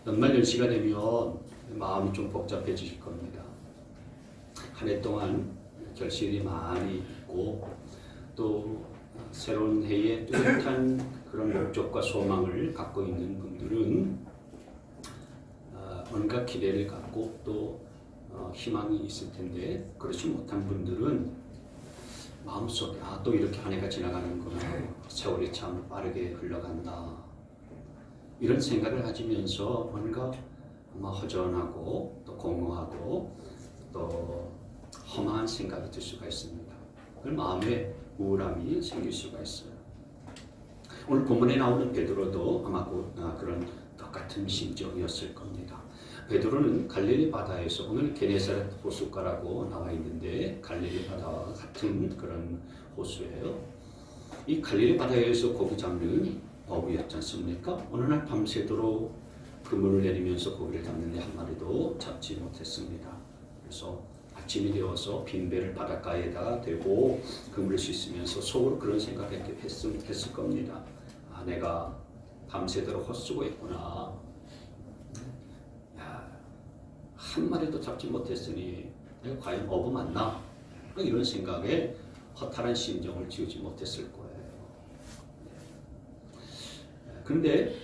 연말 연시가 되면 마음이 좀 복잡해지실 겁니다. 한 해 동안 결실이 많이 있고 또 새로운 해에 뚜렷한 그런 목적과 소망을 갖고 있는 분들은 온갖 기대를 갖고 또 희망이 있을 텐데, 그렇지 못한 분들은 마음속에 또 이렇게 한 해가 지나가는구나, 세월이 참 빠르게 흘러간다, 이런 생각을 가지면서 뭔가 아마 허전하고 또 공허하고 또 험한 생각이 들 수가 있습니다. 그 마음에 우울함이 생길 수가 있어요. 오늘 본문에 나오는 베드로도 아마 그런 똑같은 심정이었을 겁니다. 베드로는 갈릴리 바다에서, 오늘 게네사렛 호숫가라고 나와 있는데 갈릴리 바다와 같은 그런 호수예요. 이 갈릴리 바다에서 고기 잡는 어부였지 않습니까? 어느 날 밤새도록 그물을 내리면서 고기를 잡는데 한 마리도 잡지 못했습니다. 그래서 아침이 되어서 빈 배를 바닷가에다가 대고 그물을 씻으면서 속으로 그런 생각을 했을 겁니다. 내가 밤새도록 헛수고했구나. 한 마리도 잡지 못했으니 내가 과연 어부 맞나? 이런 생각에 허탈한 심정을 지우지 못했을 거예요. 그런데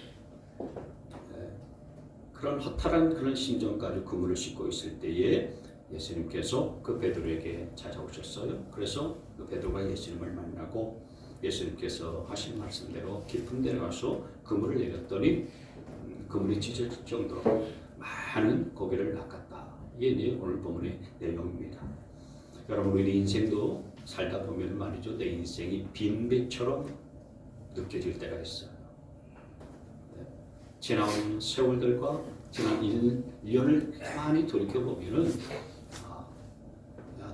그런 허탈한 그런 심정까지 그물을 싣고 있을 때에 예수님께서 그 베드로에게 찾아오셨어요. 그래서 그 베드로가 예수님을 만나고 예수님께서 하신 말씀대로 깊은 데로 가서 그물을 내렸더니 그물이 찢어질 정도로 많은 고기를 낚았다. 이게 오늘 본문의 내용입니다. 여러분, 우리 인생도 살다 보면 말이죠, 내 인생이 빈 배처럼 느껴질 때가 있어요. 지나온 세월들과 지난 1년을 가만히 돌이켜보면은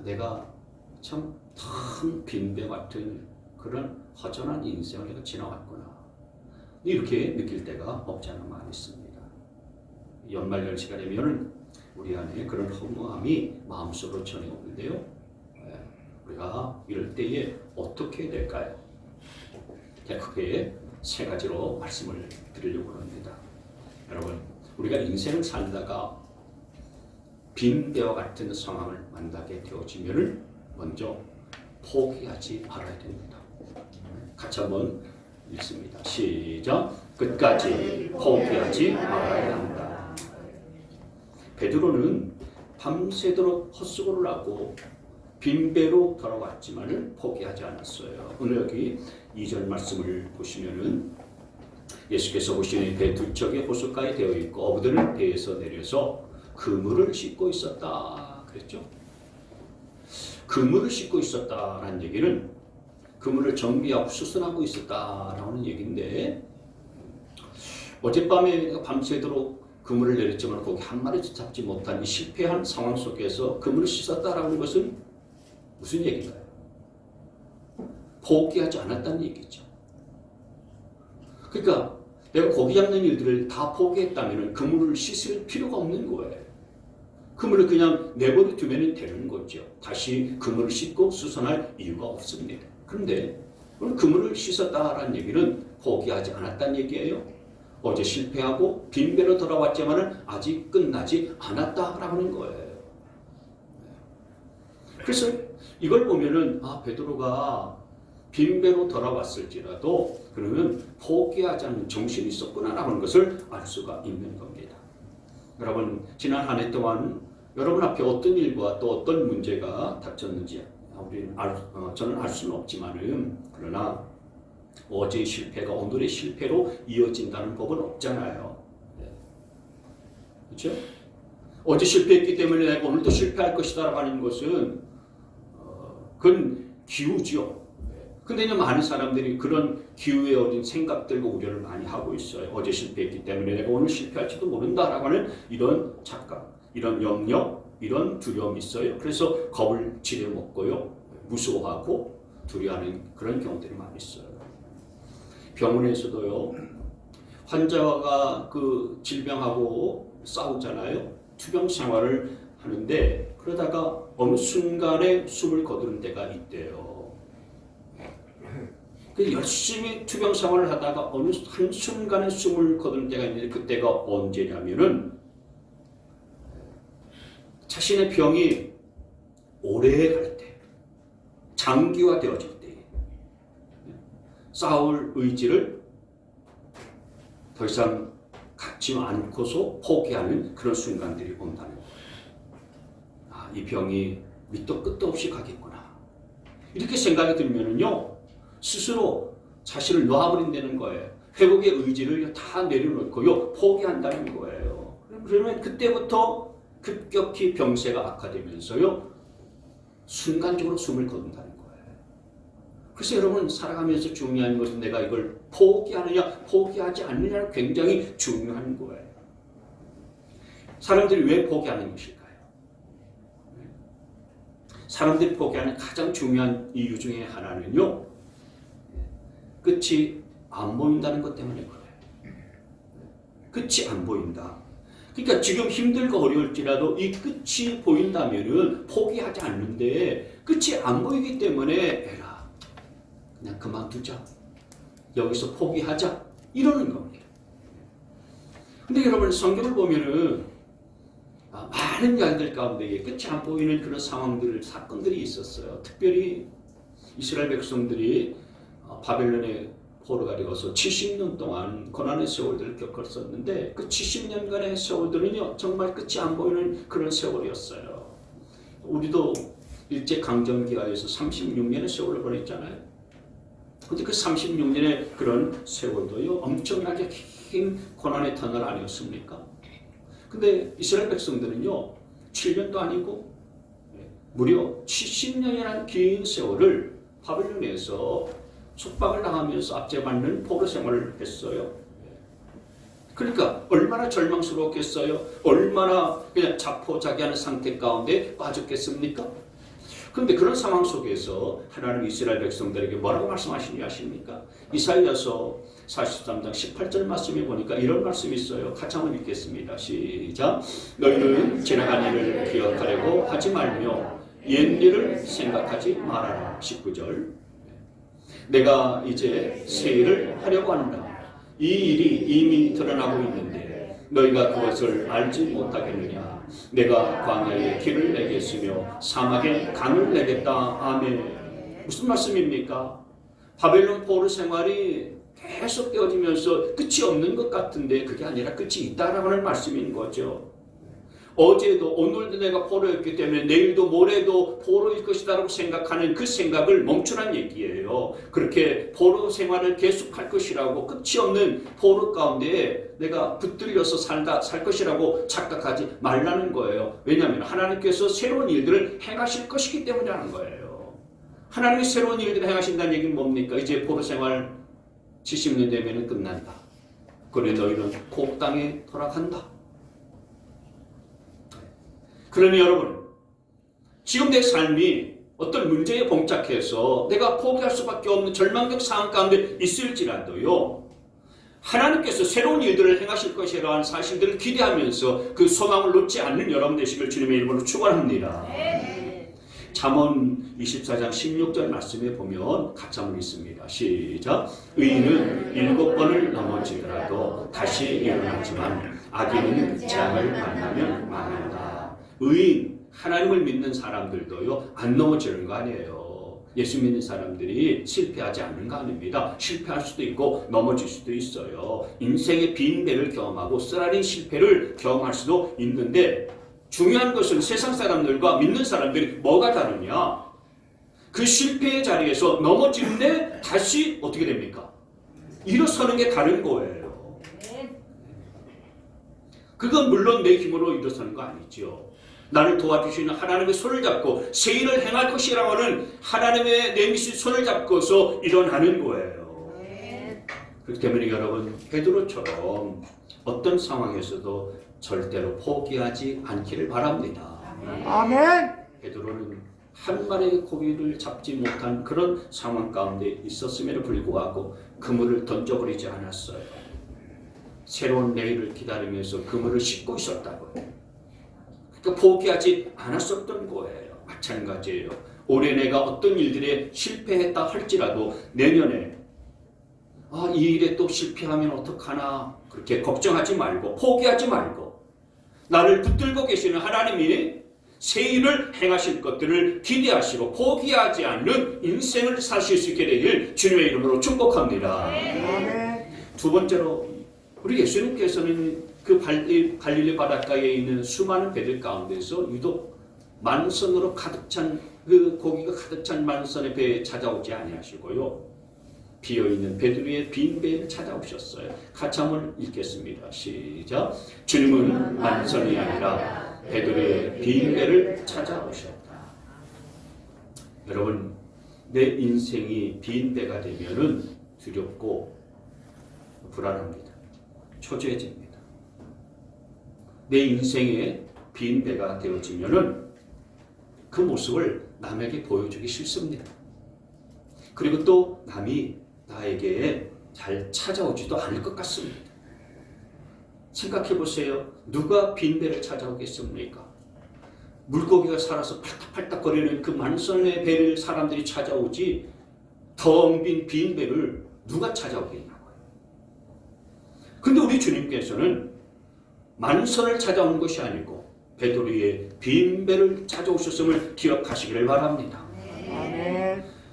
내가 참 큰 빈배 같은 그런 허전한 인생을 내가 지나왔구나, 이렇게 느낄 때가 없지 않아 많이 있습니다. 연말 연시가 되면은 우리 안에 그런 허무함이 마음속으로 전해오는데요. 우리가 이럴 때에 어떻게 해야 될까요? 크게 세 가지로 말씀을 드리려고 합니다. 여러분, 우리가 인생을 살다가 빈배와 같은 상황을 만나게 되어지면은 먼저 포기하지 말아야 됩니다. 같이 한번 읽습니다. 시작. 끝까지 포기하지 말아야 한다. 베드로는 밤새도록 헛수고를 하고 빈배로 돌아왔지만은 포기하지 않았어요. 오늘 여기 2절 말씀을 보시면은 예수께서 보시니 배 두 척이 호숫가에 되어 있고 어부들은 배에서 내려서 그물을 싣고 있었다 그랬죠. 그물을 싣고 있었다라는 얘기는 그물을 정비하고 수선하고 있었다라는 얘기인데, 어젯밤에 밤새도록 그물을 내렸지만 거기 한 마리도 잡지 못한 이 실패한 상황 속에서 그물을 씻었다라는 것은 무슨 얘기인가요? 포기하지 않았다는 얘기죠. 그러니까 내가 고기 잡는 일들을 다 포기했다면 그물을 씻을 필요가 없는 거예요. 그물을 그냥 내버려 두면 되는 거죠. 다시 그물을 씻고 수선할 이유가 없습니다. 그런데 오늘 그물을 씻었다라는 얘기는 포기하지 않았다는 얘기예요. 어제 실패하고 빈배로 돌아왔지만 아직 끝나지 않았다라는 거예요. 그래서 이걸 보면은 베드로가 빈배로 돌아왔을지라도 그러면 포기하지 않는 정신이 있었구나라는 것을 알 수가 있는 겁니다. 여러분, 지난 한 해 동안 여러분 앞에 어떤 일과 또 어떤 문제가 닥쳤는지 저는 알 수는 없지만은, 그러나 어제의 실패가 오늘의 실패로 이어진다는 법은 없잖아요. 그렇죠? 어제 실패했기 때문에 내가 오늘도 실패할 것이다라고 하는 것은 그건 기우죠. 근데 이제 많은 사람들이 그런 기우에 어린 생각들과 우려를 많이 하고 있어요. 어제 실패했기 때문에 내가 오늘 실패할지도 모른다라고 하는 이런 착각, 이런 염려, 이런 두려움이 있어요. 그래서 겁을 지려먹고요, 무서워하고 두려워하는 그런 경우들이 많이 있어요. 병원에서도요, 환자가 그 질병하고 싸우잖아요. 투병 생활을 하는데 그러다가 어느 순간에 숨을 거두는 때가 있대요. 열심히 투병 생활을 하다가 어느 한순간에 숨을 거둔 때가 있는데 그때가 언제냐면은 자신의 병이 오래 갈 때, 장기화되어질 때 싸울 의지를 더 이상 갖지 않고서 포기하는 그런 순간들이 온다는 거예요. 아, 이 병이 밑도 끝도 없이 가겠구나. 이렇게 생각이 들면은요, 스스로 자신을 놓아버린다는 거예요. 회복의 의지를 다 내려놓고요, 포기한다는 거예요. 그러면 그때부터 급격히 병세가 악화되면서요, 순간적으로 숨을 거둔다는 거예요. 그래서 여러분, 살아가면서 중요한 것은 내가 이걸 포기하느냐, 포기하지 않느냐가 굉장히 중요한 거예요. 사람들이 왜 포기하는 것일까요? 사람들이 포기하는 가장 중요한 이유 중에 하나는요, 끝이 안 보인다는 것 때문에 그래요. 끝이 안 보인다. 그러니까 지금 힘들고 어려울지라도 이 끝이 보인다면은 포기하지 않는데 끝이 안 보이기 때문에 에라, 그냥 그만두자. 여기서 포기하자. 이러는 겁니다. 근데 여러분, 성경을 보면은 많은 이야기들 가운데 끝이 안 보이는 그런 상황들, 사건들이 있었어요. 특별히 이스라엘 백성들이 바벨론에 포로가 되어서 70년 동안 고난의 세월들을 겪었었는데 그 70년간의 세월들은요, 정말 끝이 안 보이는 그런 세월이었어요. 우리도 일제강점기하에서 36년의 세월을 보냈잖아요. 근데 그 36년의 그런 세월도요, 엄청나게 긴 고난의 터널 아니었습니까? 근데 이스라엘 백성들은요, 7년도 아니고 무려 70년이라는 긴 세월을 바벨론에서 속박을 당하면서 압제받는 포로 생활을 했어요. 그러니까 얼마나 절망스러웠겠어요? 얼마나 그냥 자포자기하는 상태 가운데 빠졌겠습니까? 그런데 그런 상황 속에서 하나님 이스라엘 백성들에게 뭐라고 말씀하시는지 아십니까? 이사야서 43장 18절 말씀에 보니까 이런 말씀이 있어요. 같이 한번 읽겠습니다. 시작. 너희는 지나간 일을 기억하려고 하지 말며 옛일을 생각하지 말아라. 19절. 내가 이제 새 일을 하려고 한다. 이 일이 이미 드러나고 있는데 너희가 그것을 알지 못하겠느냐. 내가 광야에 길을 내겠으며 사막에 강을 내겠다. 아멘. 무슨 말씀입니까? 바벨론 포로 생활이 계속 되어지면서 끝이 없는 것 같은데 그게 아니라 끝이 있다라고 하는 말씀인 거죠. 어제도 오늘도 내가 포로였기 때문에 내일도 모레도 포로일 것이다라고 생각하는 그 생각을 멈추란 얘기예요. 그렇게 포로 생활을 계속할 것이라고, 끝이 없는 포로 가운데 내가 붙들려서 살 것이라고 착각하지 말라는 거예요. 왜냐하면 하나님께서 새로운 일들을 행하실 것이기 때문에 하는 거예요. 하나님이 새로운 일들을 행하신다는 얘기는 뭡니까? 이제 포로 생활 70년 되면 끝난다. 그래 너희는 복 땅에 돌아간다. 그러니 여러분, 지금 내 삶이 어떤 문제에 봉착해서 내가 포기할 수밖에 없는 절망적 상황 가운데 있을지라도요, 하나님께서 새로운 일들을 행하실 것이라는 사실들을 기대하면서 그 소망을 놓지 않는 여러분 되시길 주님의 이름으로 축원합니다. 잠언 24장 16절 말씀에 보면 같이 한번 읽습니다. 시작. 의인은 7번을 넘어지더라도 다시 일어나지만 악인은 재앙을 만나면 망한다. 의인, 하나님을 믿는 사람들도요, 안 넘어지는 거 아니에요. 예수 믿는 사람들이 실패하지 않는 거 아닙니다. 실패할 수도 있고 넘어질 수도 있어요. 인생의 빈배를 경험하고 쓰라린 실패를 경험할 수도 있는데, 중요한 것은 세상 사람들과 믿는 사람들이 뭐가 다르냐? 그 실패의 자리에서 넘어지는데 다시 어떻게 됩니까? 일어서는 게 다른 거예요. 그건 물론 내 힘으로 일어서는 거 아니죠. 나를 도와주시는 하나님의 손을 잡고 새 일을 행할 것이라고 하는 하나님의 내미신 손을 잡고서 일어나는 거예요. 그렇기 때문에 여러분, 베드로처럼 어떤 상황에서도 절대로 포기하지 않기를 바랍니다. 아멘. 베드로는 한 마리의 고기를 잡지 못한 그런 상황 가운데 있었음에도 불구하고 그물을 던져버리지 않았어요. 새로운 내일을 기다리면서 그물을 싣고 있었다고요. 그러니까 포기하지 않았었던 거예요. 마찬가지예요. 올해 내가 어떤 일들에 실패했다 할지라도 내년에 이 일에 또 실패하면 어떡하나 그렇게 걱정하지 말고 포기하지 말고 나를 붙들고 계시는 하나님이 새 일을 행하실 것들을 기대하시고 포기하지 않는 인생을 사실 수 있게 되길 주님의 이름으로 축복합니다. 두 번째로 우리 예수님께서는 그 갈릴리 바닷가에 있는 수많은 배들 가운데서 유독 만선으로 가득 찬 그 고기가 가득 찬 만선의 배에 찾아오지 아니하시고요. 비어있는 배들 위에 빈 배를 찾아오셨어요. 같이 한번 읽겠습니다. 시작. 주님은 만선이 아니라 배들 위에 빈 배를 찾아오셨다. 여러분, 내 인생이 빈 배가 되면은 두렵고 불안합니다. 초조해집니다. 내 인생에 빈 배가 되어지면은 그 모습을 남에게 보여주기 싫습니다. 그리고 또 남이 나에게 잘 찾아오지도 않을 것 같습니다. 생각해 보세요. 누가 빈 배를 찾아오겠습니까? 물고기가 살아서 팔딱팔딱거리는 그 만선의 배를 사람들이 찾아오지 텅 빈 빈 배를 누가 찾아오겠냐고요. 근데 우리 주님께서는 만선을 찾아오는 것이 아니고 배도리의 빈 배를 찾아오셨음을 기억하시기를 바랍니다.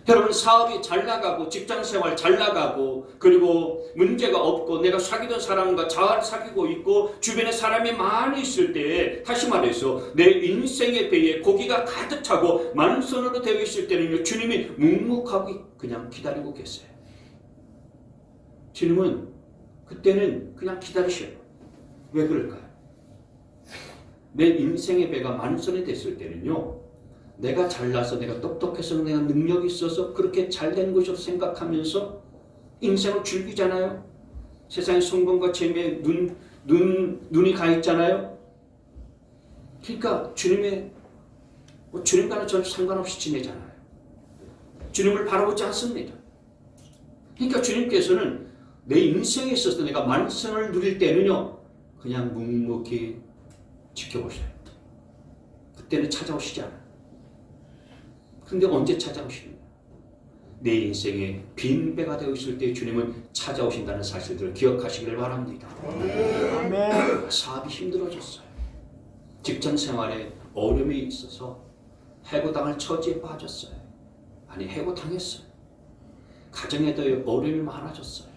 여러분, 사업이 잘 나가고 직장생활 잘 나가고 그리고 문제가 없고 내가 사귀던 사람과 잘 사귀고 있고 주변에 사람이 많이 있을 때에 다시 말해서 내 인생의 배에 고기가 가득 차고 만선으로 되어 있을 때는요, 주님이 묵묵하게 그냥 기다리고 계세요. 주님은 그때는 그냥 기다리셔요. 왜 그럴까요? 내 인생의 배가 만선이 됐을 때는요, 내가 잘나서 내가 똑똑해서 내가 능력이 있어서 그렇게 잘된 것으로 생각하면서 인생을 즐기잖아요. 세상의 성공과 재미에 눈이 가 있잖아요. 그러니까 주님과는 전혀 상관없이 지내잖아요. 주님을 바라보지 않습니다. 그러니까 주님께서는 내 인생에 있어서 내가 만선을 누릴 때는요, 그냥 묵묵히 지켜보셔요. 그때는 찾아오시지 않아요. 근데 언제 찾아오시느냐? 내 인생에 빈 배가 되어 있을 때 주님은 찾아오신다는 사실들을 기억하시기를 바랍니다. 사업이 힘들어졌어요. 직장 생활에 어려움이 있어서 해고당할 처지에 빠졌어요. 아니, 해고당했어요. 가정에도 어려움이 많아졌어요.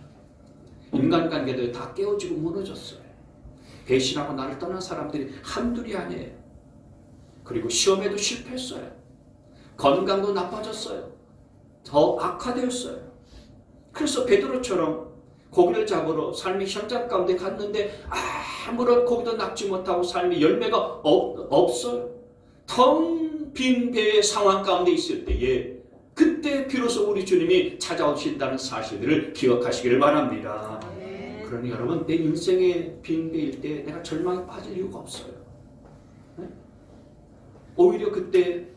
인간관계도 다 깨어지고 무너졌어요. 배신하고 나를 떠난 사람들이 한둘이 아니에요. 그리고 시험에도 실패했어요. 건강도 나빠졌어요. 더 악화되었어요. 그래서 베드로처럼 고기를 잡으러 삶의 현장 가운데 갔는데 아무런 고기도 낚지 못하고 삶의 열매가 없어요. 텅 빈 배의 상황 가운데 있을 때에 그때 비로소 우리 주님이 찾아오신다는 사실들을 기억하시기를 바랍니다. 그러니 여러분, 내 인생의 빈 배일 때 내가 절망에 빠질 이유가 없어요. 네? 오히려 그때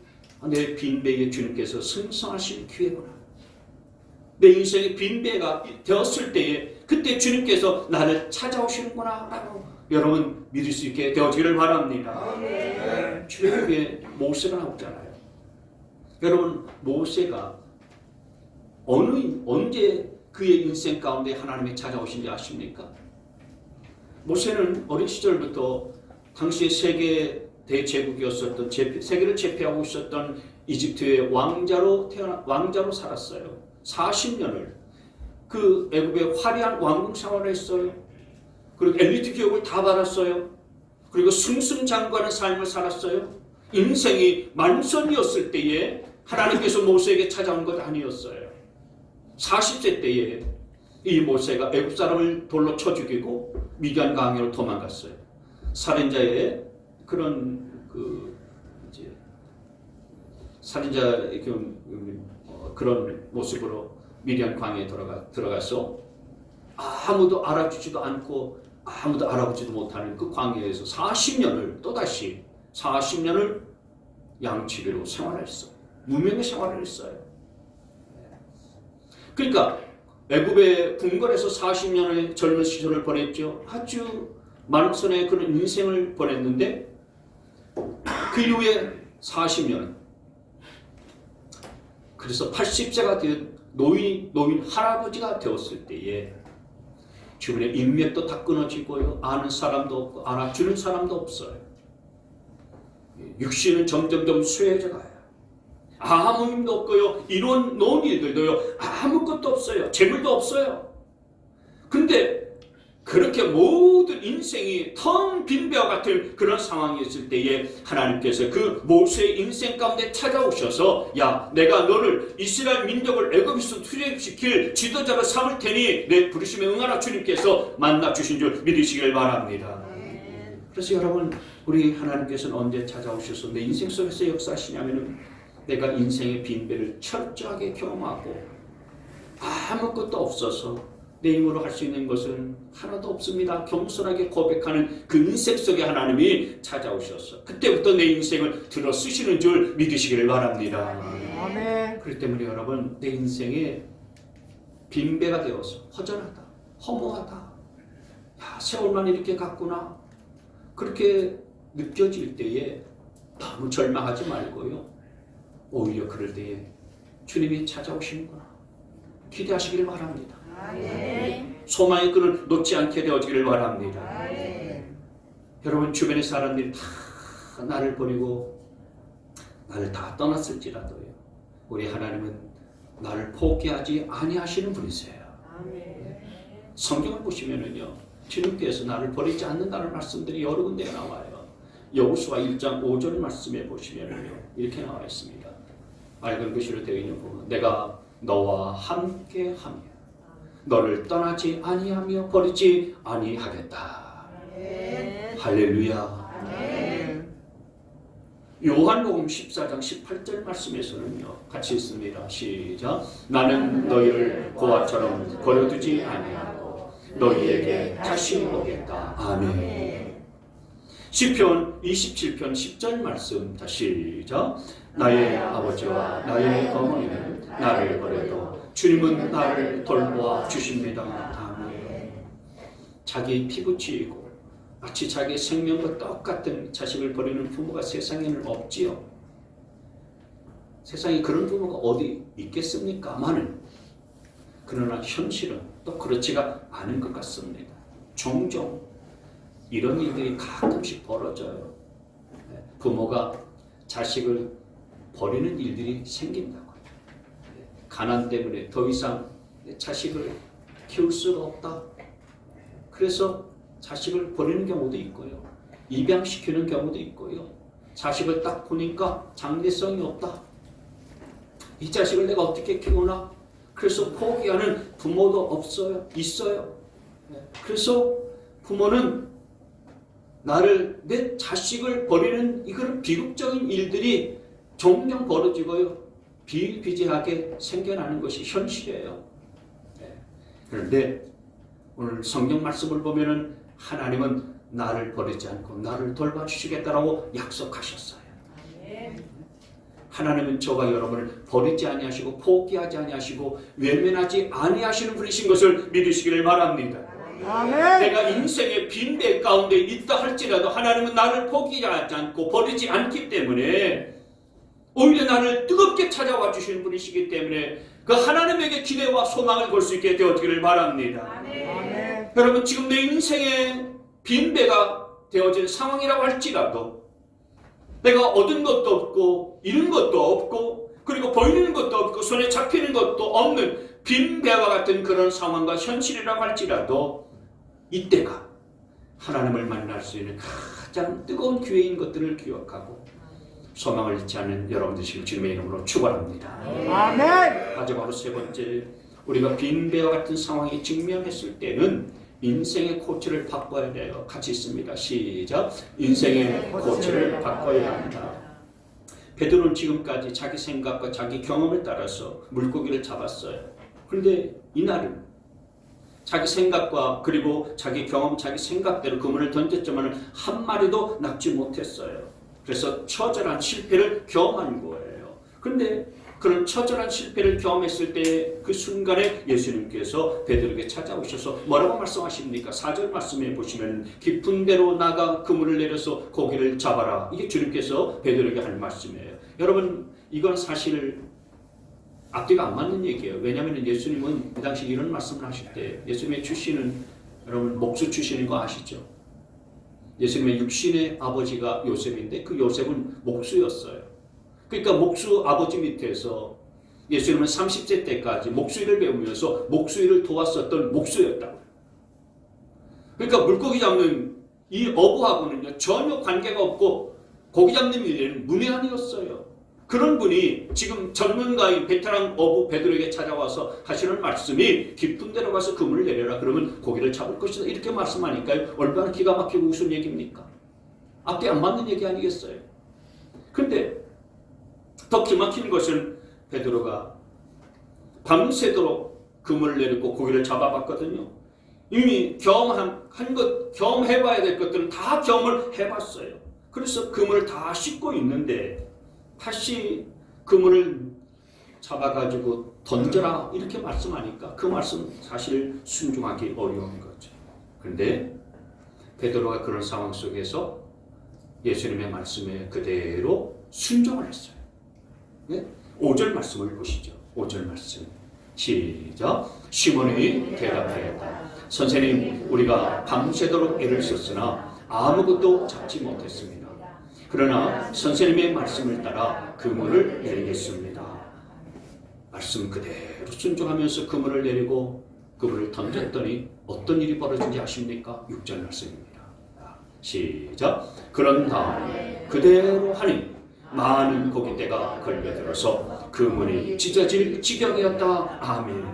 내 빈 배에 주님께서 승성하실 기회구나. 내 인생의 빈 배가 되었을 때에 그때 주님께서 나를 찾아오시는구나 라고 여러분 믿을 수 있게 되어지기를 바랍니다. 출애굽기에 모세가 나오잖아요. 여러분, 모세가 언제 그의 인생 가운데 하나님이 찾아오신지 아십니까? 모세는 어린 시절부터 당시의 세계 대제국이었었던 세계를 제패하고 있었던 이집트의 왕자로 살았어요. 40년을 그 애굽의 화려한 왕궁 생활을 했어요. 그리고 엘리트 교육을 다 받았어요. 그리고 승승장구하는 삶을 살았어요. 인생이 만선이었을 때에 하나님께서 모세에게 찾아온 것 아니었어요. 40세 때에 이 모세가 애굽 사람을 돌로 쳐 죽이고 미디안 강으로 도망갔어요. 살인자의 그런 살인자의 그런 모습으로 미디안 광야에 들어가서 아무도 알아주지도 않고 아무도 알아보지도 못하는 그 광야에서 40년을 또다시 40년을 양치기로 생활했어요. 무명의 생활을 했어요. 그러니까 애굽의 궁궐에서 40년의 젊은 시절을 보냈죠. 아주 만선의 그런 인생을 보냈는데 그 이후에 40년, 그래서 80세가 노인 할아버지가 되었을 때에 주변에 인맥도 다 끊어지고요. 아는 사람도 없고 알아주는 사람도 없어요. 육신은 점점점 쇠해져가요. 아무 힘도 없고요. 이론 놓은 일들도요. 아무것도 없어요. 재물도 없어요. 근데 그렇게 모든 인생이 텅 빈 배와 같은 그런 상황이 있을 때에 하나님께서 그 모세의 인생 가운데 찾아오셔서 야, 내가 너를 이스라엘 민족을 애굽에서 출애굽시킬 지도자로 삼을 테니 내 부르심에 응하라 주님께서 만나 주신 줄 믿으시길 바랍니다. 그래서 여러분, 우리 하나님께서는 언제 찾아오셔서 내 인생 속에서 역사하시냐면은 내가 인생의 빈배를 철저하게 경험하고 아무것도 없어서 내 힘으로 할 수 있는 것은 하나도 없습니다. 겸손하게 고백하는 그 인생 속에 하나님이 찾아오셔서 그때부터 내 인생을 들어 쓰시는 줄 믿으시기를 바랍니다. 아멘. 그렇기 때문에 여러분, 내 인생에 빈배가 되어서 허전하다, 허무하다, 야, 세월만 이렇게 갔구나, 그렇게 느껴질 때에 너무 절망하지 말고요. 오히려 그럴 때에 주님이 찾아오시는구나 기대하시기를 바랍니다. 소망의 끈을 놓지 않게 되어지기를 바랍니다. 여러분, 주변의 사람들이 다 나를 버리고 나를 다 떠났을지라도요, 우리 하나님은 나를 포기하지 아니하시는 분이세요. 성경을 보시면은요, 주님께서 나를 버리지 않는다는 말씀들이 여러 군데가 나와요. 여호수아 1장 5절 말씀에 보시면은요, 이렇게 나와 있습니다. 맑은 글씨로 되어 있는 부분, 내가 너와 함께하며 너를 떠나지 아니하며 버리지 아니하겠다. 할렐루야. 요한복음 14장 18절 말씀에서는요, 같이 있습니다. 시작. 나는 너희를 고아처럼 버려두지 아니하고 너희에게 다시 오겠다. 아멘. 시편 27편 10절 말씀 다시 시작. 나의 아버지와 나의 어머니는 나를 버려도 주님은 나를 돌보아 주십니다. 아멘. 자기 피부치이고 마치 자기 생명과 똑같은 자식을 버리는 부모가 세상에는 없지요. 세상에 그런 부모가 어디 있겠습니까마는, 그러나 현실은 또 그렇지가 않은 것 같습니다. 종종 이런 일들이 가끔씩 벌어져요. 부모가 자식을 버리는 일들이 생긴다고. 가난 때문에 더 이상 자식을 키울 수가 없다. 그래서 자식을 버리는 경우도 있고요. 입양시키는 경우도 있고요. 자식을 딱 보니까 장래성이 없다. 이 자식을 내가 어떻게 키우나? 그래서 포기하는 부모도 없어요. 있어요. 그래서 부모는 내 자식을 버리는 이런 비극적인 일들이 종종 벌어지고요. 비일비재하게 생겨나는 것이 현실이에요. 그런데 오늘 성경 말씀을 보면은 하나님은 나를 버리지 않고 나를 돌봐주시겠다라고 약속하셨어요. 하나님은 저와 여러분을 버리지 아니하시고 포기하지 아니하시고 외면하지 아니하시는 분이신 것을 믿으시기를 바랍니다. 아멘. 내가 인생의 빈배 가운데 있다 할지라도 하나님은 나를 포기하지 않고 버리지 않기 때문에 오히려 나를 뜨겁게 찾아와 주시는 분이시기 때문에 그 하나님에게 기대와 소망을 걸 수 있게 되어지기를 바랍니다. 아멘. 여러분, 지금 내 인생의 빈배가 되어진 상황이라고 할지라도 내가 얻은 것도 없고 잃은 것도 없고 그리고 보이는 것도 없고 손에 잡히는 것도 없는 빈배와 같은 그런 상황과 현실이라고 할지라도 이때가 하나님을 만날 수 있는 가장 뜨거운 기회인 것들을 기억하고 소망을 잃지 않는 여러분 되시길 주님의 이름으로 축원합니다. 아멘. 마지막으로 세 번째, 우리가 빈배와 같은 상황에 직면했을 때는 인생의 코치를 바꿔야 돼요. 같이 있습니다. 시작. 인생의 코치를 바꿔야 합니다. 베드로는 지금까지 자기 생각과 자기 경험을 따라서 물고기를 잡았어요. 그런데 이날은 자기 생각과 그리고 자기 경험, 자기 생각대로 그물을 던졌지만 한 마리도 낚지 못했어요. 그래서 처절한 실패를 경험한 거예요. 그런데 그런 처절한 실패를 경험했을 때 그 순간에 예수님께서 베드로에게 찾아오셔서 뭐라고 말씀하십니까? 4절 말씀에 보시면 깊은 데로 나가 그물을 내려서 고기를 잡아라. 이게 주님께서 베드로에게 할 말씀이에요. 여러분, 이건 사실 앞뒤가 안 맞는 얘기예요. 왜냐하면 예수님은 그 당시 이런 말씀을 하실 때 예수님의 출신은 여러분 목수 출신인 거 아시죠? 예수님의 육신의 아버지가 요셉인데 그 요셉은 목수였어요. 그러니까 목수 아버지 밑에서 예수님은 30세 때까지 목수일을 배우면서 목수일을 도왔었던 목수였다고요. 그러니까 물고기 잡는 이 어부하고는요 전혀 관계가 없고 고기 잡는 일에는 문외한이었어요. 그런 분이 지금 전문가인 베테랑 어부 베드로에게 찾아와서 하시는 말씀이 깊은 데로 가서 그물을 내려라 그러면 고기를 잡을 것이다 이렇게 말씀하니까요 얼마나 기가 막히고 무슨 얘기입니까? 앞뒤 안 맞는 얘기 아니겠어요? 근데 더 기막힌 것은 베드로가 밤새도록 그물을 내리고 고기를 잡아봤거든요. 이미 경험해봐야 될 것들은 다 경험을 해봤어요. 그래서 그물을 다 씻고 있는데 다시 그물을 잡아가지고 던져라 이렇게 말씀하니까 그 말씀 사실 순종하기 어려운 거죠. 그런데 베드로가 그런 상황 속에서 예수님의 말씀에 그대로 순종을 했어요. 네? 5절 말씀을 보시죠. 5절 말씀 시작. 시몬이 대답하였다. 선생님, 우리가 밤새도록 애를 썼으나 아무것도 잡지 못했습니다. 그러나 선생님의 말씀을 따라 그물을 내리겠습니다. 말씀 그대로 순종하면서 그물을 내리고 그물을 던졌더니 어떤 일이 벌어진지 아십니까? 6절 말씀입니다. 시작. 그런 다음에 그대로 하니 많은 고깃대가 걸려들어서 그물이 찢어질 지경이었다. 아멘.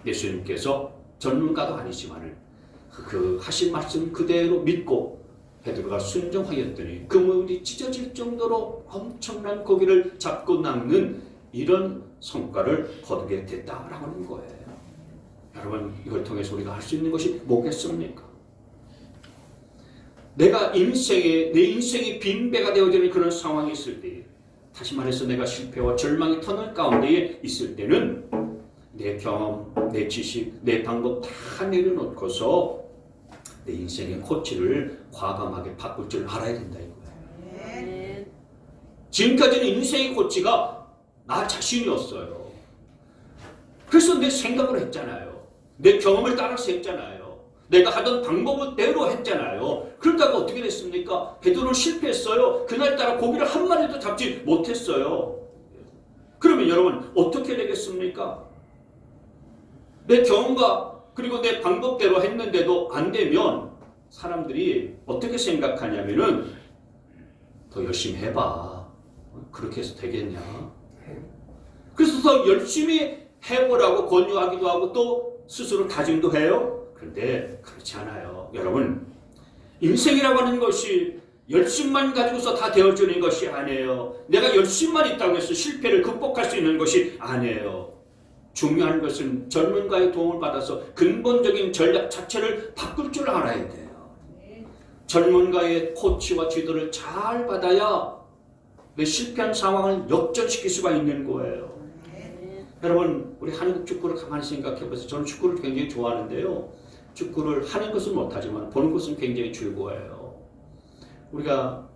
예수님께서 전문가도 아니지만 그 하신 말씀 그대로 믿고 베드로가 순종하였더니 그물이 찢어질 정도로 엄청난 고기를 잡고 낚는 이런 성과를 거두게 됐다라고 하는 거예요. 여러분 이걸 통해서 우리가 할 수 있는 것이 뭐겠습니까? 내 인생이 빈배가 되어지는 그런 상황이 있을 때, 다시 말해서 내가 실패와 절망의 터널 가운데에 있을 때는 내 경험, 내 지식, 내 방법 다 내려놓고서 내 인생의 코치를 과감하게 바꿀 줄 알아야 된다 이거예요. 지금까지는 인생의 코치가 나 자신이었어요. 그래서 내 생각을 했잖아요. 내 경험을 따라서 했잖아요. 내가 하던 방법대로 했잖아요. 그러다가 어떻게 됐습니까? 베드로는 실패했어요. 그날따라 고기를 한 마리도 잡지 못했어요. 그러면 여러분 어떻게 되겠습니까? 내 경험과 그리고 내 방법대로 했는데도 안 되면 사람들이 어떻게 생각하냐면은 더 열심히 해봐. 그렇게 해서 되겠냐? 그래서 더 열심히 해보라고 권유하기도 하고 또 스스로 다짐도 해요. 그런데 그렇지 않아요. 여러분 인생이라고 하는 것이 열심만 가지고서 다 되어지는 것이 아니에요. 내가 열심만 있다고 해서 실패를 극복할 수 있는 것이 아니에요. 중요한 것은 전문가의 도움을 받아서 근본적인 전략 자체를 바꿀 줄 알아야 돼요. 전문가의 코치와 지도를 잘 받아야 내 실패한 상황을 역전시킬 수가 있는 거예요. 여러분 우리 한국 축구를 가만히 생각해 보세요. 저는 축구를 굉장히 좋아하는데요. 축구를 하는 것은 못하지만 보는 것은 굉장히 즐거워요. 우리가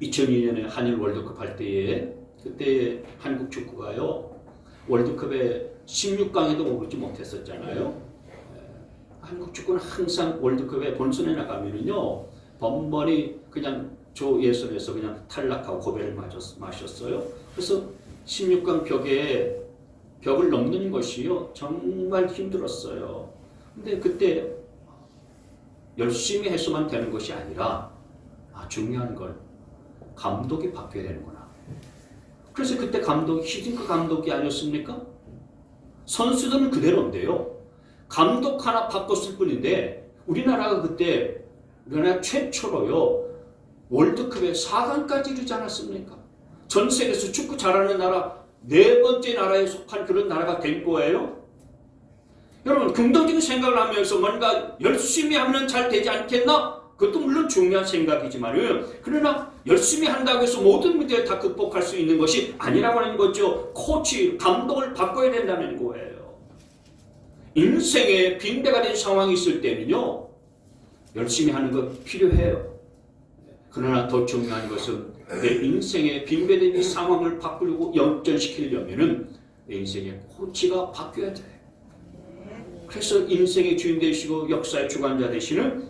2002년에 한일 월드컵 할 때에 그때 한국 축구가요 월드컵에 16강에도 오르지 못했었잖아요. 한국 축구는 항상 월드컵에 본선에 나가면은요 번번이 그냥 조 예선에서 그냥 탈락하고 고배를 마셨어요. 그래서 16강 벽을 넘는 것이요 정말 힘들었어요. 근데 그때 열심히 해서만 되는 것이 아니라 중요한 건 감독이 바뀌어야 되는구나. 그래서 그때 히딩크 감독이 아니었습니까? 선수들은 그대로인데요. 감독 하나 바꿨을 뿐인데 우리나라가 그때 우리나라 최초로요 월드컵에 4강까지 이르지 않았습니까? 전 세계에서 축구 잘하는 나라 4번째 나라에 속한 그런 나라가 된 거예요. 여러분 긍정적인 생각을 하면서 뭔가 열심히 하면 잘 되지 않겠나? 그것도 물론 중요한 생각이지만 그러나 열심히 한다고 해서 모든 문제를 다 극복할 수 있는 것이 아니라고 하는 거죠. 코치, 감독을 바꿔야 된다는 거예요. 인생에 빈대가 된 상황이 있을 때는요 열심히 하는 것 필요해요. 그러나 더 중요한 것은 내 인생의 빙배된 이 상황을 바꾸려고 역전시키려면은 내 인생의 코치가 바뀌어야 돼. 그래서 인생의 주인 되시고 역사의 주관자 되시는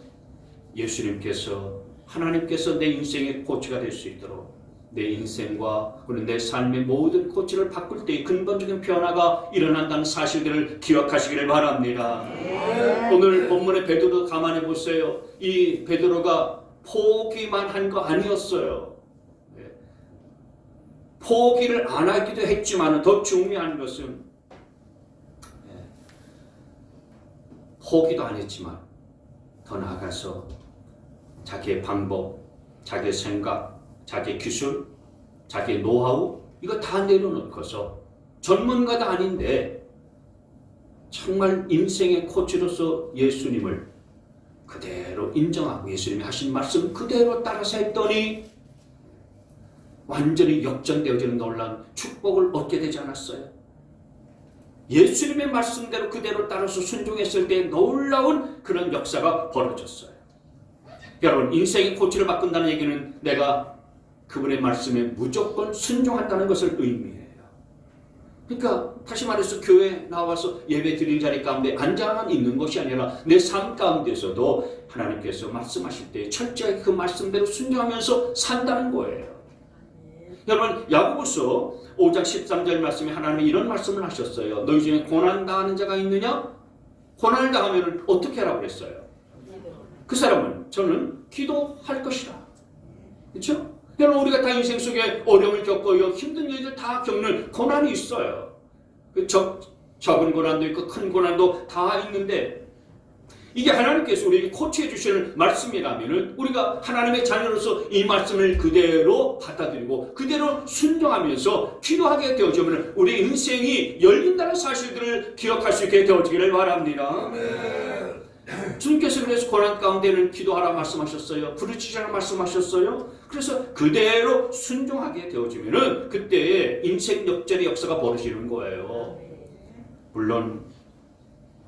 예수님께서, 하나님께서 내 인생의 코치가 될 수 있도록 내 인생과 그리고 내 삶의 모든 코치를 바꿀 때 근본적인 변화가 일어난다는 사실들을 기억하시기를 바랍니다. 오늘 본문의 베드로 가만히 보세요. 이 베드로가 포기만 한 거 아니었어요. 포기를 안 하기도 했지만 더 중요한 것은 포기도 안 했지만 더 나아가서 자기의 방법, 자기의 생각, 자기의 기술, 자기의 노하우 이거 다 내려놓고서 전문가도 아닌데 정말 인생의 코치로서 예수님을 그대로 인정하고 예수님이 하신 말씀 그대로 따라서 했더니 완전히 역전되어지는 놀라운 축복을 얻게 되지 않았어요? 예수님의 말씀대로 그대로 따라서 순종했을 때 놀라운 그런 역사가 벌어졌어요. 여러분, 인생의 코치를 바꾼다는 얘기는 내가 그분의 말씀에 무조건 순종한다는 것을 의미해요. 그러니까 다시 말해서 교회에 나와서 예배 드리는 자리 가운데 앉아만 있는 것이 아니라 내 삶 가운데서도 하나님께서 말씀하실 때 철저히 그 말씀대로 순종하면서 산다는 거예요. 여러분, 야고보서 5장 13절 말씀에 하나님이 이런 말씀을 하셨어요. 너희 중에 고난당하는 자가 있느냐? 고난을 당하면 어떻게 하라고 그랬어요? 그 사람은 저는 기도할 것이다. 그렇죠? 여러분, 우리가 다 인생 속에 어려움을 겪고요, 힘든 일들 다 겪는 고난이 있어요. 적은 고난도 있고 큰 고난도 다 있는데 이게 하나님께서 우리에게 코치해 주시는 말씀이라면 우리가 하나님의 자녀로서 이 말씀을 그대로 받아들이고 그대로 순종하면서 기도하게 되어지면 우리 인생이 열린다는 사실들을 기억할 수 있게 되어지기를 바랍니다. 주님께서 그래서 고난 가운데는 기도하라 말씀하셨어요. 부르짖으라 말씀하셨어요. 그래서 그대로 순종하게 되어지면 그때의 인생 역전의 역사가 벌어지는 거예요. 물론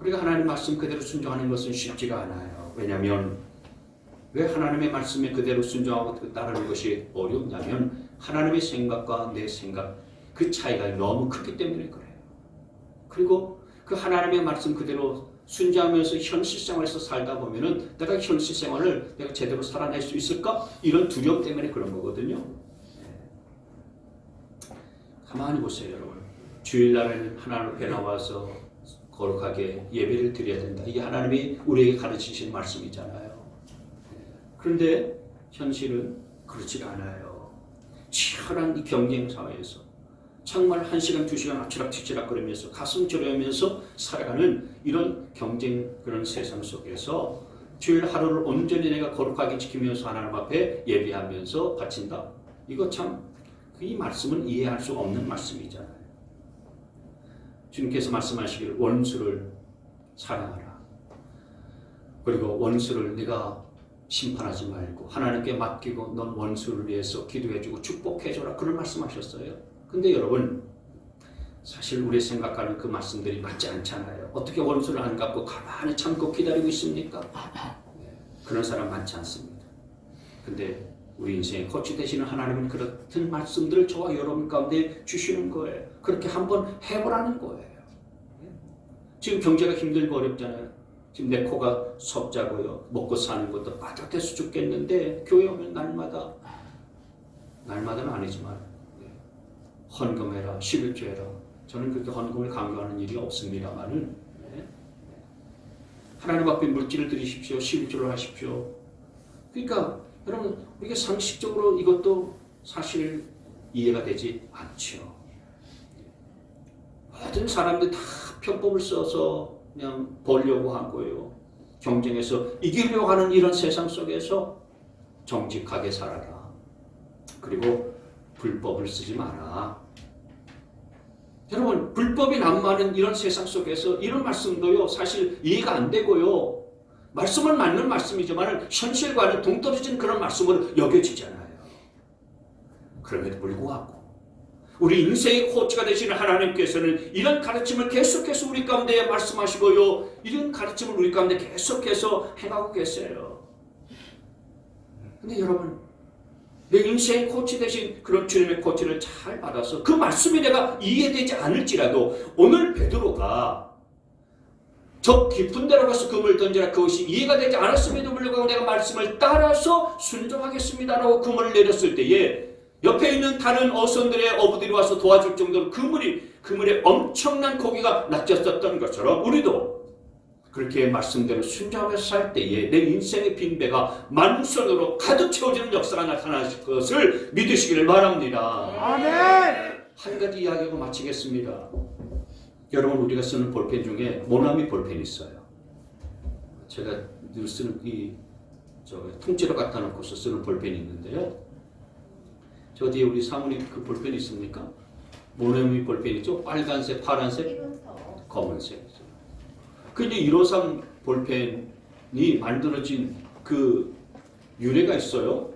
우리가 하나님 말씀 그대로 순종하는 것은 쉽지가 않아요. 왜냐하면 왜 하나님의 말씀에 그대로 순종하고 따르는 것이 어렵냐면 하나님의 생각과 내 생각 그 차이가 너무 크기 때문에 그래요. 그리고 그 하나님의 말씀 그대로 순종하면서 현실 생활에서 살다 보면은 내가 현실 생활을 내가 제대로 살아낼 수 있을까? 이런 두려움 때문에 그런 거거든요. 가만히 보세요, 여러분. 주일날에는 하나님 앞에 나와서 거룩하게 예배를 드려야 된다. 이게 하나님이 우리에게 가르치신 말씀이잖아요. 그런데 현실은 그렇지가 않아요. 치열한 이 경쟁 사회에서 정말 1시간, 2시간 아치락뒤치락 거리면서 가슴 졸여하면서 살아가는 이런 경쟁 그런 세상 속에서 주일 하루를 온전히 내가 거룩하게 지키면서 하나님 앞에 예배하면서 바친다. 이거 참 이 말씀은 이해할 수 없는 말씀이잖아요. 주님께서 말씀하시기를 원수를 사랑하라. 그리고 원수를 네가 심판하지 말고 하나님께 맡기고 넌 원수를 위해서 기도해주고 축복해줘라. 그런 말씀하셨어요. 근데 여러분, 사실 우리 생각하는 그 말씀들이 맞지 않잖아요. 어떻게 원수를 안 갚고 가만히 참고 기다리고 있습니까? 그런 사람 많지 않습니다. 근데 우리 인생의 코치 되시는 하나님은 그렇던 말씀들을 저와 여러분 가운데 주시는 거예요. 그렇게 한번 해보라는 거예요. 지금 경제가 힘들고 어렵잖아요. 지금 내 코가 섭자고요. 먹고 사는 것도 빠듯해서 죽겠는데 교회 오면 날마다는 아니지만 헌금해라, 11조 해라. 저는 그렇게 헌금을 강요하는 일이 없습니다만은 하나님 앞에 물질을 드리십시오. 11조를 하십시오. 그러니까 여러분, 우리가 상식적으로 이것도 사실 이해가 되지 않죠. 모든 사람들이 다 편법을 써서 그냥 벌려고 한 거예요. 경쟁에서 이기려고 하는 이런 세상 속에서 정직하게 살아라. 그리고 불법을 쓰지 마라. 여러분, 불법이 난무하는 이런 세상 속에서 이런 말씀도요, 사실 이해가 안 되고요. 말씀은 맞는 말씀이지만 현실과는 동떨어진 그런 말씀으로 여겨지잖아요. 그럼에도 불구하고 우리 인생의 코치가 되시는 하나님께서는 이런 가르침을 계속해서 우리 가운데 말씀하시고요. 이런 가르침을 우리 가운데 계속해서 행하고 계세요. 근데 여러분, 내 인생의 코치 대신 그런 주님의 코치를 잘 받아서 그 말씀이 내가 이해되지 않을지라도 오늘 베드로가 저 깊은 데로 가서 그물 던지라 그것이 이해가 되지 않았음에도 불구하고 내가 말씀을 따라서 순종하겠습니다라고 그물을 내렸을 때에 옆에 있는 다른 어선들의 어부들이 와서 도와줄 정도로 그물에 엄청난 고기가 낚였었던 것처럼 우리도 그렇게 말씀대로 순종하며 살 때에 내 인생의 빈배가 만손으로 가득 채워지는 역사가 나타날 것을 믿으시기를 바랍니다. 아멘. 한 가지 이야기하고 마치겠습니다. 여러분, 우리가 쓰는 볼펜 중에 모나미 볼펜이 있어요. 제가 늘 쓰는 통째로 갖다 놓고서 쓰는 볼펜이 있는데요. 저 뒤에 우리 사모님 그 볼펜 있습니까? 모나미 볼펜 있죠? 빨간색, 파란색, 검은색. 근데 153 볼펜이 만들어진 그 유래가 있어요.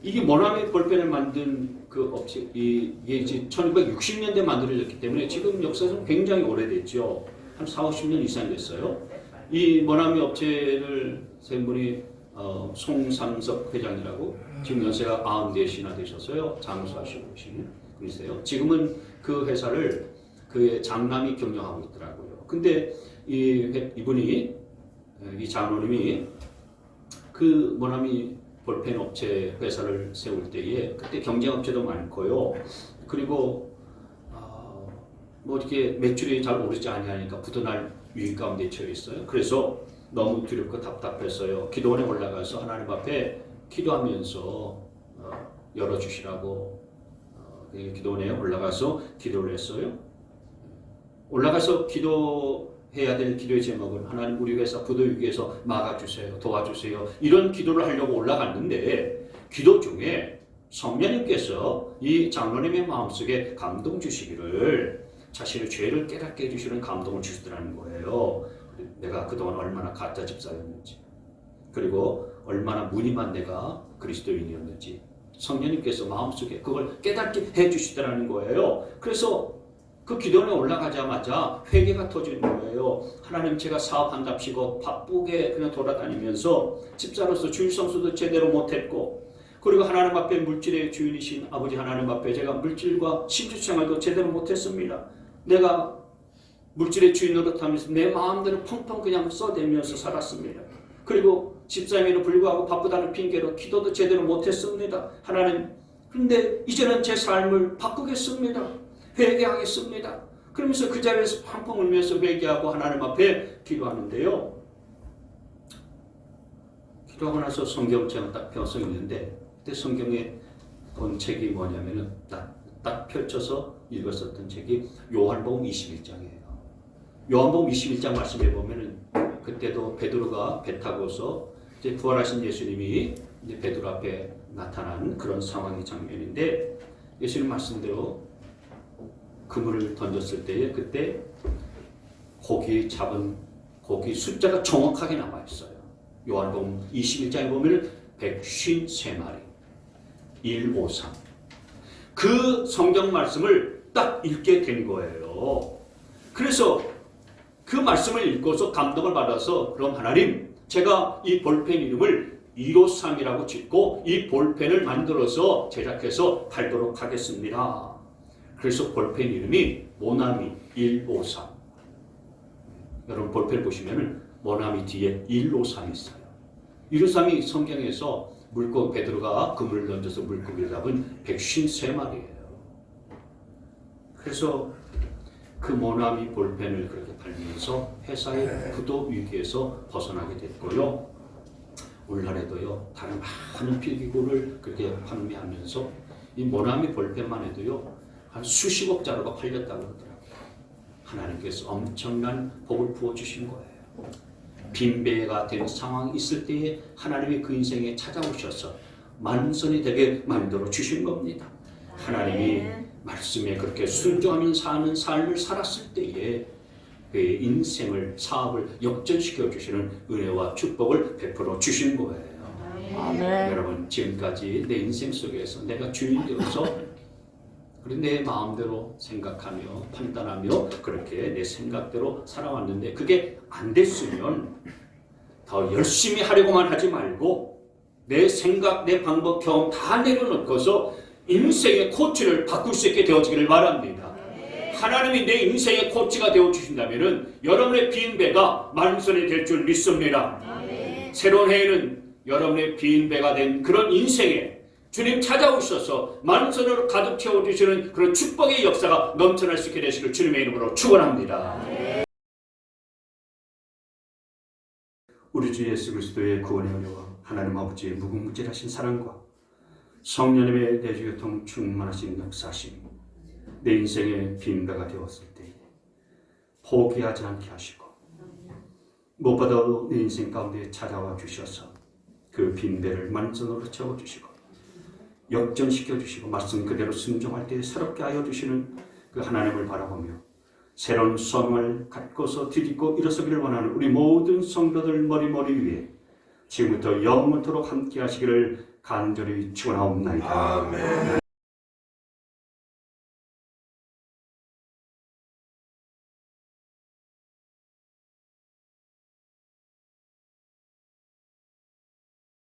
이게 모나미 볼펜을 만든 그 업체, 이게 이제 1960년대 만들어졌기 때문에 지금 역사는 굉장히 오래됐죠. 한 40-50년 이상 됐어요. 이 모나미 업체를 세운 분이 송상석 회장이라고 지금 연세가 94이나 되셔서요. 장수하시고 계시는 분이세요. 지금은 그 회사를 그의 장남이 경영하고 있더라고요. 근데 이분이, 이 장로님이 그 모나미 볼펜 업체 회사를 세울 때에 그때 경쟁 업체도 많고요. 그리고 뭐 이렇게 매출이 잘 오르지 아니하니까 부도날 위기 가운데 처해 있어요. 그래서 너무 두렵고 답답했어요. 기도원에 올라가서 하나님 앞에 기도하면서 열어주시라고 기도원에 올라가서 기도를 했어요. 올라가서 기도해야 될 기도의 제목은 하나님 우리 회사 부도 위기에서 막아주세요. 도와주세요. 이런 기도를 하려고 올라갔는데 기도 중에 성령님께서 이 장로님의 마음속에 감동 주시기를 자신의 죄를 깨닫게 해주시는 감동을 주시더라는 거예요. 내가 그동안 얼마나 가짜 집사였는지 그리고 얼마나 무늬만 내가 그리스도인이었는지 성령님께서 마음속에 그걸 깨닫게 해주시더라는 거예요. 그래서 그 기도원에 올라가자마자 회개가 터지는 거예요. 하나님, 제가 사업한답시고 바쁘게 그냥 돌아다니면서 집사로서 주일 성수도 제대로 못했고 그리고 하나님 앞에 물질의 주인이신 아버지 하나님 앞에 제가 물질과 신주생활도 제대로 못했습니다. 내가 물질의 주인 노릇하면서 내 마음대로 펑펑 그냥 써대면서 살았습니다. 그리고 집사임에도 불구하고 바쁘다는 핑계로 기도도 제대로 못했습니다. 하나님, 근데 이제는 제 삶을 바꾸겠습니다. 회개하겠습니다. 그러면서 그 자리에서 펑펑 울면서 회개하고 하나님 앞에 기도하는데요. 기도하고 나서 성경책을 딱 펴서 있는데 그때 성경에 본 책이 뭐냐면은 딱 펼쳐서 읽었었던 책이 요한복음 21장이에요. 요한복음 21장 말씀해 보면은 그때도 베드로가 배 타고서 이제 부활하신 예수님이 이제 베드로 앞에 나타난 그런 상황의 장면인데 예수님 말씀대로 그물을 던졌을 때에 그때 잡은 고기 숫자가 정확하게 남아 있어요. 요한복음 21장에 보면 153마리 153. 그 성경 말씀을 딱 읽게 된 거예요. 그래서 그 말씀을 읽고서 감동을 받아서 그럼 하나님, 제가 이 볼펜 이름을 153이라고 짓고 이 볼펜을 만들어서 제작해서 팔도록 하겠습니다. 그래서 볼펜 이름이 모나미 153. 여러분 볼펜 보시면은 모나미 뒤에 153이 있어요. 153이 성경에서 물고기 베드로가 그물을 던져서 물고기를 잡은 153마리예요. 그래서 그 모나미 볼펜을 그렇게 팔면서 회사의 부도 위기에서 벗어나게 됐고요. 오늘날에도요 다른 많은 필기구를 그렇게 판매하면서 이 모나미 볼펜만 해도요 한 수십억 자루가 팔렸다고 그러더라고요. 하나님께서 엄청난 복을 부어주신 거예요. 빈배가 된 상황이 있을 때에 하나님이 그 인생에 찾아오셔서 만선이 되게 만들어 주신 겁니다. 하나님이 말씀에 그렇게 순종하며 사는 삶을 살았을 때에 그의 인생을, 사업을 역전시켜 주시는 은혜와 축복을 베풀어 주신 거예요. 아멘. 여러분, 지금까지 내 인생 속에서 내가 주인이 되어서 내 마음대로 생각하며 판단하며 그렇게 내 생각대로 살아왔는데 그게 안 됐으면 더 열심히 하려고만 하지 말고 내 생각, 내 방법, 경험 다 내려놓고서 인생의 코치를 바꿀 수 있게 되어지기를 바랍니다. 하나님이 내 인생의 코치가 되어주신다면 여러분의 빈 배가 만선이 될 줄 믿습니다. 새로운 해에는 여러분의 빈 배가 된 그런 인생에 주님 찾아오셔서 만선으로 가득 채워주시는 그런 축복의 역사가 넘쳐날 수 있게 되시길 주님의 이름으로 축원합니다. 우리 주 예수 그리스도의 구원의 은혜와 하나님 아버지의 무궁무진하신 사랑과 성령님의 내주교통 충만하신 역사심, 내 인생의 빈배가 되었을 때 포기하지 않게 하시고 무엇보다도 내 인생 가운데 찾아와 주셔서 그 빈배를 만전으로 채워주시고 역전시켜 주시고 말씀 그대로 순종할 때 새롭게 하여 주시는 그 하나님을 바라보며 새로운 소망을 갖고서 뒤집고 일어서기를 원하는 우리 모든 성도들 머리 위에 지금부터 영원토록 함께 하시기를 간절히 축원하옵나이다. 아멘.